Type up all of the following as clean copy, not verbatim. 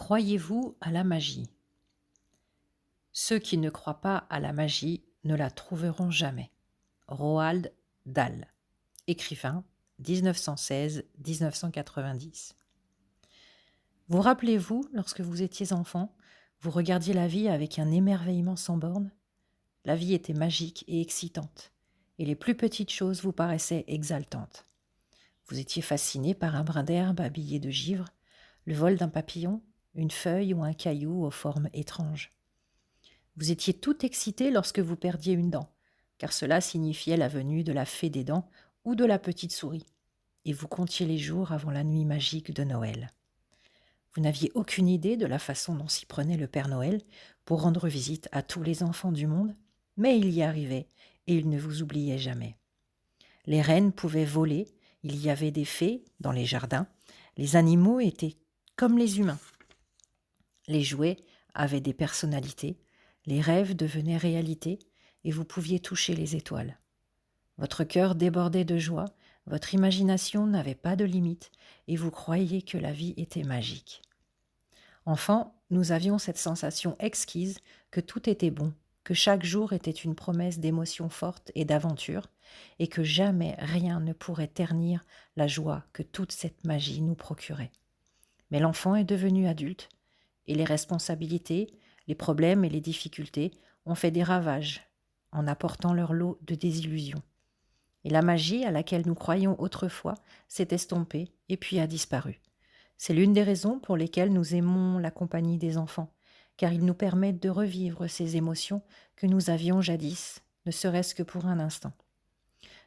Croyez-vous à la magie? Ceux qui ne croient pas à la magie ne la trouveront jamais. Roald Dahl, écrivain, 1916-1990. Vous rappelez-vous, lorsque vous étiez enfant, vous regardiez la vie avec un émerveillement sans bornes? La vie était magique et excitante, et les plus petites choses vous paraissaient exaltantes. Vous étiez fasciné par un brin d'herbe habillé de givre, le vol d'un papillon, une feuille ou un caillou aux formes étranges. Vous étiez tout excité lorsque vous perdiez une dent, car cela signifiait la venue de la fée des dents ou de la petite souris, et vous comptiez les jours avant la nuit magique de Noël. Vous n'aviez aucune idée de la façon dont s'y prenait le Père Noël pour rendre visite à tous les enfants du monde, mais il y arrivait et il ne vous oubliait jamais. Les reines pouvaient voler, il y avait des fées dans les jardins, les animaux étaient comme les humains. Les jouets avaient des personnalités, les rêves devenaient réalité et vous pouviez toucher les étoiles. Votre cœur débordait de joie, votre imagination n'avait pas de limite et vous croyiez que la vie était magique. Enfant, nous avions cette sensation exquise que tout était bon, que chaque jour était une promesse d'émotions fortes et d'aventure, et que jamais rien ne pourrait ternir la joie que toute cette magie nous procurait. Mais l'enfant est devenu adulte, et les responsabilités, les problèmes et les difficultés ont fait des ravages en apportant leur lot de désillusions. Et la magie à laquelle nous croyions autrefois s'est estompée et puis a disparu. C'est l'une des raisons pour lesquelles nous aimons la compagnie des enfants, car ils nous permettent de revivre ces émotions que nous avions jadis, ne serait-ce que pour un instant.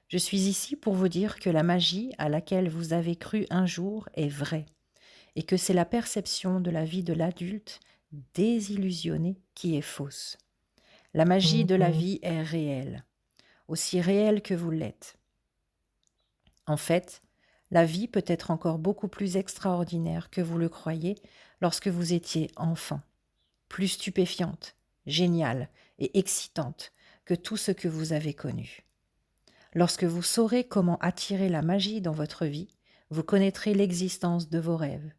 Je suis ici pour vous dire que la magie à laquelle vous avez cru un jour est vraie, et que c'est la perception de la vie de l'adulte désillusionné qui est fausse. La magie de la vie est réelle, aussi réelle que vous l'êtes. En fait, la vie peut être encore beaucoup plus extraordinaire que vous le croyez lorsque vous étiez enfant, plus stupéfiante, géniale et excitante que tout ce que vous avez connu. Lorsque vous saurez comment attirer la magie dans votre vie, vous connaîtrez l'existence de vos rêves.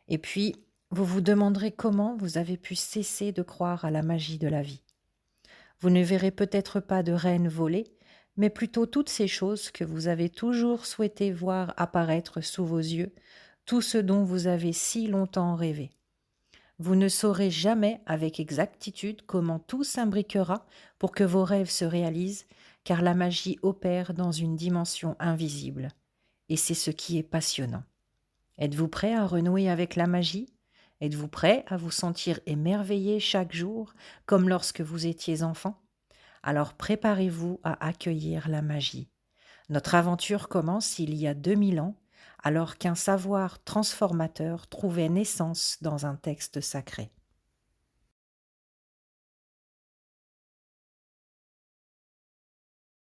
Et puis, vous vous demanderez comment vous avez pu cesser de croire à la magie de la vie. Vous ne verrez peut-être pas de reine volée, mais plutôt toutes ces choses que vous avez toujours souhaité voir apparaître sous vos yeux, tout ce dont vous avez si longtemps rêvé. Vous ne saurez jamais avec exactitude comment tout s'imbriquera pour que vos rêves se réalisent, car la magie opère dans une dimension invisible. Et c'est ce qui est passionnant. Êtes-vous prêt à renouer avec la magie? Êtes-vous prêt à vous sentir émerveillé chaque jour, comme lorsque vous étiez enfant? Alors préparez-vous à accueillir la magie. Notre aventure commence il y a 2000 ans, alors qu'un savoir transformateur trouvait naissance dans un texte sacré.